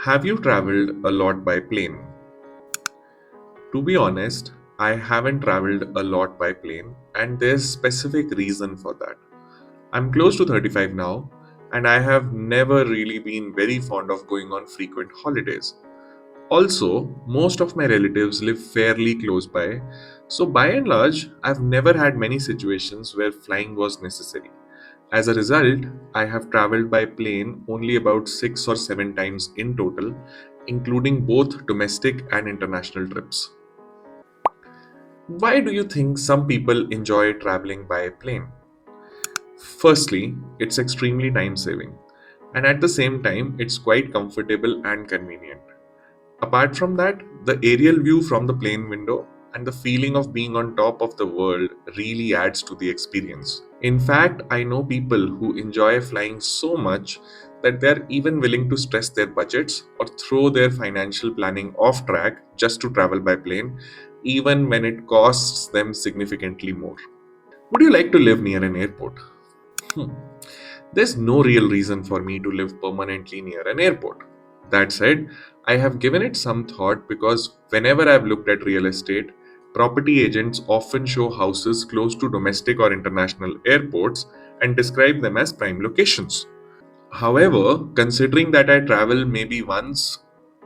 Have you traveled a lot by plane? To be honest, I haven't traveled a lot by plane, and there's specific reason for that. I'm close to 35 now, and I have never really been very fond of going on frequent holidays. Also, most of my relatives live fairly close by, so by and large, I've never had many situations where flying was necessary. As a result, I have traveled by plane only about 6 or 7 times in total, including both domestic and international trips. Why do you think some people enjoy traveling by plane? Firstly, it's extremely time saving, and at the same time, it's quite comfortable and convenient. Apart from that, the aerial view from the plane window and the feeling of being on top of the world really adds to the experience. In fact, I know people who enjoy flying so much that they're even willing to stress their budgets or throw their financial planning off track just to travel by plane, even when it costs them significantly more. Would you like to live near an airport? Hmm. There's no real reason for me to live permanently near an airport. That said, I have given it some thought because whenever I've looked at real estate, property agents often show houses close to domestic or international airports and describe them as prime locations. However, considering that I travel maybe once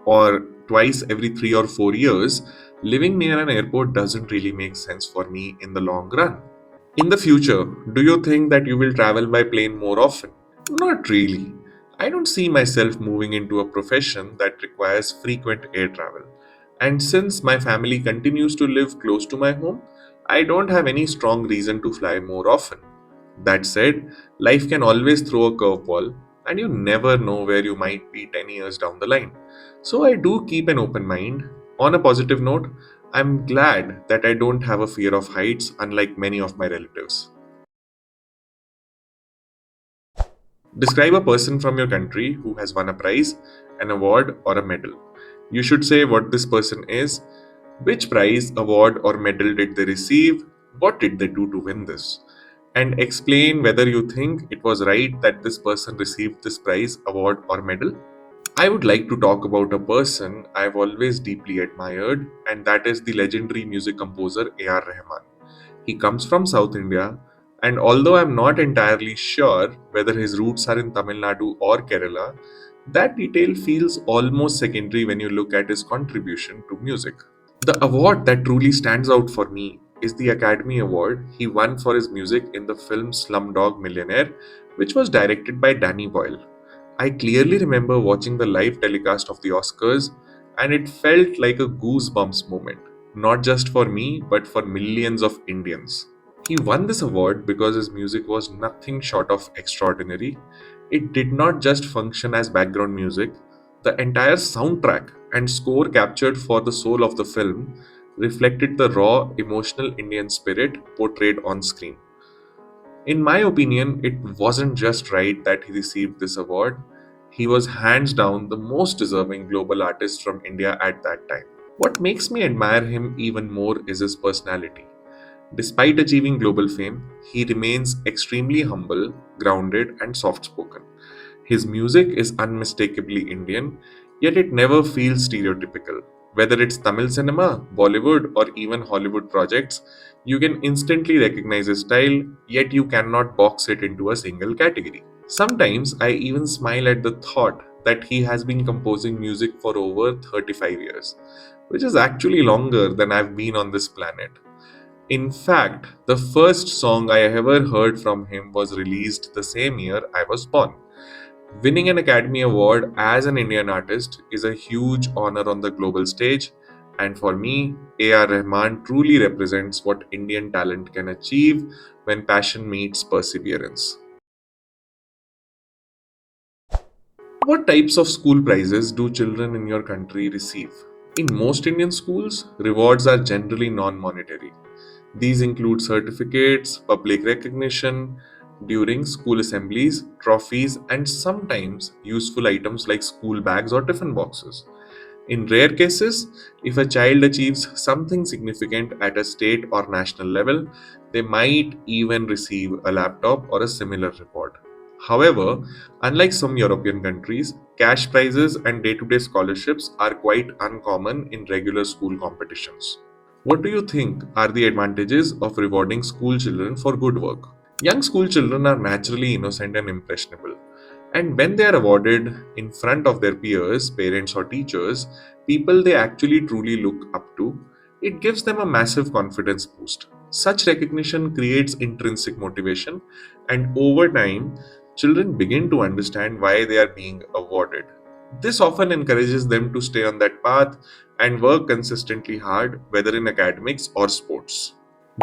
or twice every 3 or 4 years, living near an airport doesn't really make sense for me in the long run. In the future, do you think that you will travel by plane more often? Not really. I don't see myself moving into a profession that requires frequent air travel. And since my family continues to live close to my home, I don't have any strong reason to fly more often. That said, life can always throw a curveball, and you never know where you might be 10 years down the line. So I do keep an open mind. On a positive note, I'm glad that I don't have a fear of heights, unlike many of my relatives. Describe a person from your country who has won a prize, an award, or a medal. You should say what this person is, which prize, award, or medal did they receive, what did they do to win this, and explain whether you think it was right that this person received this prize, award, or medal. I would like to talk about a person I've always deeply admired, and that is the legendary music composer A.R. Rahman. He comes from South India, and although I'm not entirely sure whether his roots are in Tamil Nadu or Kerala, that detail feels almost secondary when you look at his contribution to music. The award that truly stands out for me is the Academy Award he won for his music in the film Slumdog Millionaire, which was directed by Danny Boyle. I clearly remember watching the live telecast of the Oscars, and it felt like a goosebumps moment, not just for me, but for millions of Indians. He won this award because his music was nothing short of extraordinary. It did not just function as background music, the entire soundtrack and score captured for the soul of the film reflected the raw, emotional Indian spirit portrayed on screen. In my opinion, it wasn't just right that he received this award, he was hands down the most deserving global artist from India at that time. What makes me admire him even more is his personality. Despite achieving global fame, he remains extremely humble, grounded, and soft spoken. His music is unmistakably Indian, yet it never feels stereotypical. Whether it's Tamil cinema, Bollywood, or even Hollywood projects, you can instantly recognize his style, yet you cannot box it into a single category. Sometimes I even smile at the thought that he has been composing music for over 35 years, which is actually longer than I've been on this planet. In fact, the first song I ever heard from him was released the same year I was born. Winning an Academy Award as an Indian artist is a huge honor on the global stage, and for me, A.R. Rahman truly represents what Indian talent can achieve when passion meets perseverance. What types of school prizes do children in your country receive? In most Indian schools, rewards are generally non monetary. These include certificates, public recognition during school assemblies, trophies, and sometimes useful items like school bags or tiffin boxes. In rare cases, if a child achieves something significant at a state or national level, they might even receive a laptop or a similar reward. However, unlike some European countries, cash prizes and day to day scholarships are quite uncommon in regular school competitions. What do you think are the advantages of rewarding school children for good work? Young school children are naturally innocent and impressionable, and when they are awarded in front of their peers, parents, or teachers, people they actually truly look up to, it gives them a massive confidence boost. Such recognition creates intrinsic motivation, and over time, children begin to understand why they are being awarded. This often encourages them to stay on that path and work consistently hard, whether in academics or sports.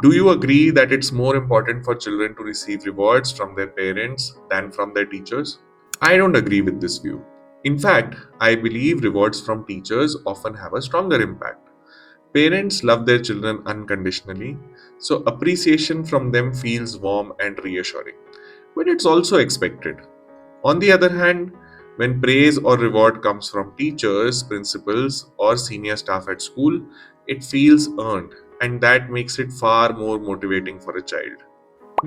Do you agree that it's more important for children to receive rewards from their parents than from their teachers? I don't agree with this view. In fact, I believe rewards from teachers often have a stronger impact. Parents love their children unconditionally, so appreciation from them feels warm and reassuring. But it's also expected. On the other hand, when praise or reward comes from teachers, principals, or senior staff at school, it feels earned, and that makes it far more motivating for a child.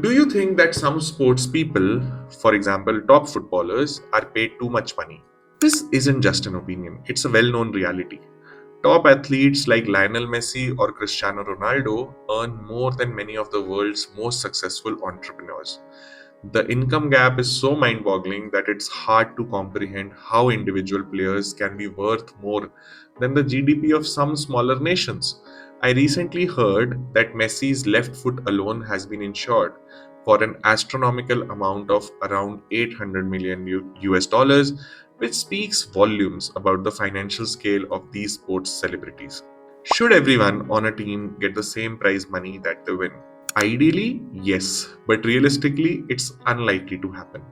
Do you think that some sports people, for example, top footballers, are paid too much money? This isn't just an opinion, it's a well known reality. Top athletes like Lionel Messi or Cristiano Ronaldo earn more than many of the world's most successful entrepreneurs. The income gap is so mind boggling that it's hard to comprehend how individual players can be worth more than the GDP of some smaller nations. I recently heard that Messi's left foot alone has been insured for an astronomical amount of around 800 million US dollars, which speaks volumes about the financial scale of these sports celebrities. Should everyone on a team get the same prize money that they win? Ideally, yes, but realistically, it's unlikely to happen.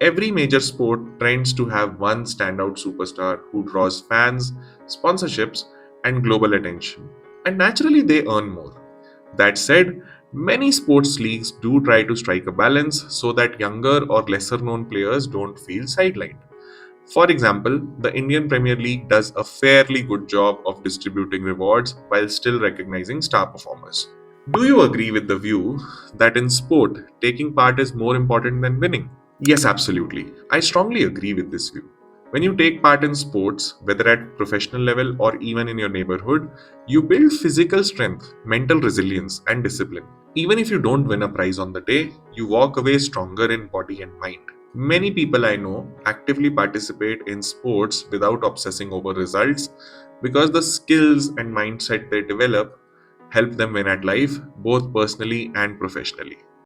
Every major sport trends to have one standout superstar who draws fans, sponsorships, and global attention, and naturally, they earn more. That said, many sports leagues do try to strike a balance so that younger or lesser known players don't feel sidelined. For example, the Indian Premier League does a fairly good job of distributing rewards while still recognizing star performers. Do you agree with the view that in sport, taking part is more important than winning? Yes, absolutely. I strongly agree with this view. When you take part in sports, whether at professional level or even in your neighborhood, you build physical strength, mental resilience, and discipline. Even if you don't win a prize on the day, you walk away stronger in body and mind. Many people I know actively participate in sports without obsessing over results because the skills and mindset they develop help them win at life, both personally and professionally.